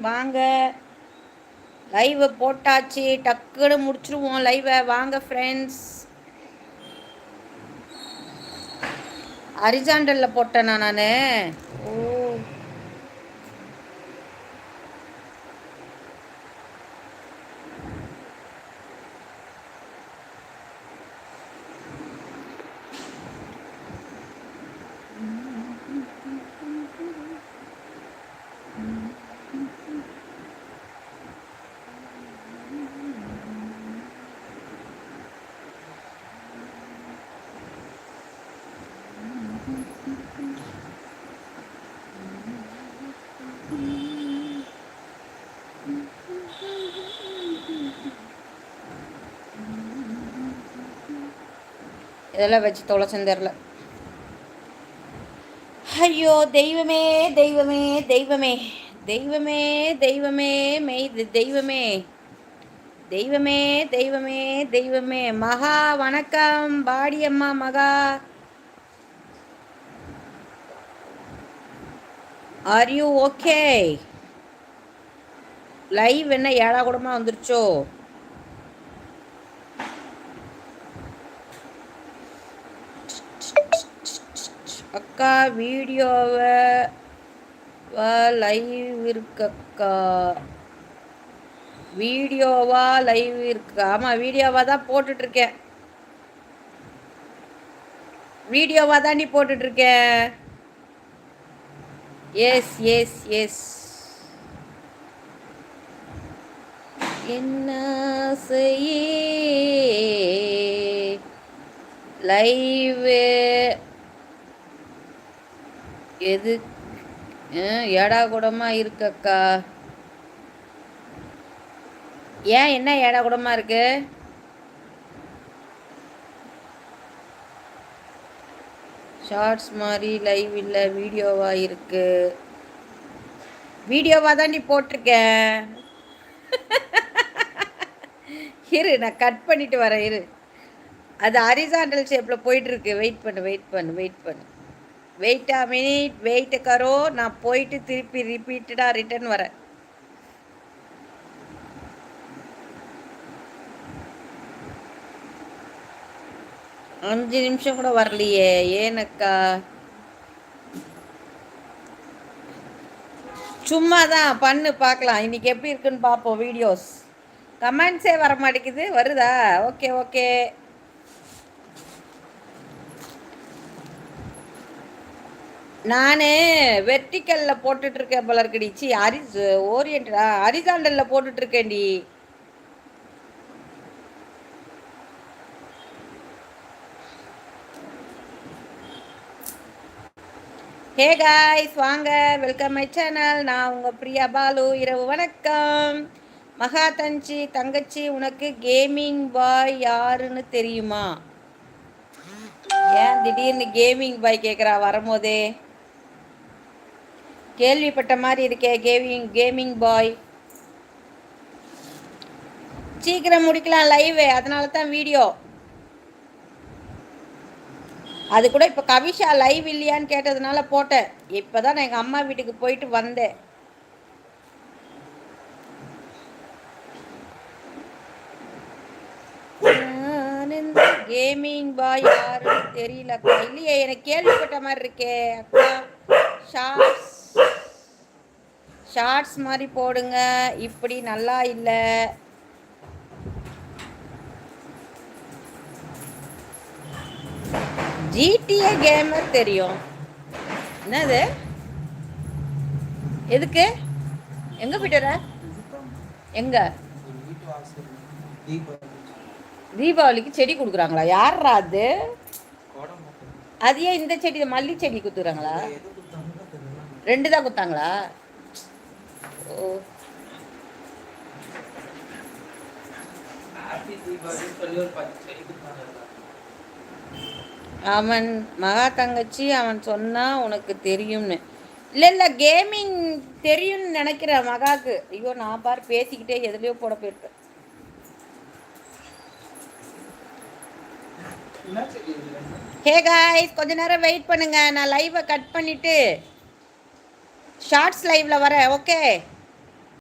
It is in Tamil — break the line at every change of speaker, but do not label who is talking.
வாங்க, லைவ் போட்டாச்சு, டக்குன்னு முடிச்சிருவோம் லைவை. வாங்க ஃப்ரெண்ட்ஸ். ஹரிசாண்டல்ல போட்டேனா நான்? ஓ, இதெல்லாம் வச்சு தொலைச்சம் தெரில. ஐயோ தெய்வமே தெய்வமே தெய்வமே தெய்வமே தெய்வமே மெய் தெய்வமே தெய்வமே தெய்வமே தெய்வமே. மகா வணக்கம். பாடி அம்மா மகா, ஆர் யூ ஓகே? லைவ் என்ன ஏழா கூடமா வந்துருச்சோ? அக்கா வீடியோவை லைவ் இருக்கக்கா, வீடியோவா லைவ் இருக்கு? ஆமாம், வீடியோவாக தான் போட்டுட்ருக்கேன். வீடியோவாக தாண்டி போட்டுட்ருக்கேன். Yes yes yes. என்ன செய்ய லைவ் எது ஏடா கூடமா இருக்கக்கா? ஏன், என்ன ஏடா கூடமா இருக்கு? ஷார்ட்ஸ் மாதிரி லைவ் இல்லை, வீடியோவா இருக்கு. வீடியோவா தாண்டி போட்டிருக்கேன். இரு, நான் கட் பண்ணிட்டு வரேன். இரு, அது ஹரிசாண்டல் ஷேப்பில் போயிட்டுருக்கு. வெயிட் பண்ணு வெயிட் பண்ணு வெயிட் பண்ணு. வெயிட் ஆ மினிட், வெயிட் கரோ. நான் போயிட்டு திருப்பி ரிப்பீட்டடாக ரிட்டர்ன் வரேன். அஞ்சு நிமிஷம் கூட வரலையே, ஏனக்கா? சும்மா தான் பண்ணு, பார்க்கலாம் இன்னைக்கு எப்படி இருக்குன்னு பார்ப்போம். வீடியோஸ் கமெண்ட்ஸே வர மாட்டேங்குது. வருதா? Okay okay. நான் வெர்டிக்கலில் போட்டுட்ருக்கேன் போல இருக்குடி. சி ஓரியன்டா ஹரிசாண்டலில் போட்டுட்ருக்கேன்டி. ஹே காய்ஸ், வாங்க, வெல்கம் மை சேனல். நான் உங்கள் பிரியா பாலு. இரவு வணக்கம். மகா தங்கச்சி, உனக்கு கேமிங் பாய் யாருன்னு தெரியுமா? ஏன் திடீர்னு கேமிங் பாய் கேட்குறா? வரும்போதே கேள்விப்பட்ட மாதிரி இருக்கே. கேமிங் பாய். சீக்கிரம் முடிக்கலாம் லைவ், அதனால தான் வீடியோ. அது கூட இப்போ கவிஷா லைவ் இல்லையான்னு கேட்டதுனால போட்டேன். இப்போ தான் நான் எங்கள் அம்மா வீட்டுக்கு போயிட்டு வந்தேன். கேமிங் பாய் யாருன்னு தெரியலக்கா. இல்லையே, எனக்கு கேள்விப்பட்ட மாதிரி இருக்கே அக்கா. ஷார்ட்ஸ் மாதிரி போடுங்க, இப்படி நல்லா இல்லை. ஜிடிஏ கேமர் தெரியும். என்னது? எதுக்கு? எங்க போயிட்டு வர? எங்க? தீபாவளிக்கு செடி கொடுக்குறாங்களா? யாரா அது? அது ஏன் இந்த செடி, மல்லி செடி குத்துறாங்களா? 2 தான் குத்தாங்களா? ஓ, அவன் மகா தங்கச்சி அவன் சொன்னா உனக்கு தெரியும்னு. இல்லை கேமிங் தெரியும்னு நினைக்கிறேன் மகாக்கு. ஐயோ, நான் பாரு பேசிக்கிட்டே எதுலையோ போட போயிருப்பேன். ஹே காய்ஸ், கொஞ்ச நேரம் வெயிட் பண்ணுங்க. நான் லைவை கட் பண்ணிட்டு ஷார்ட்ஸ் லைவ்ல வரேன். ஓகே.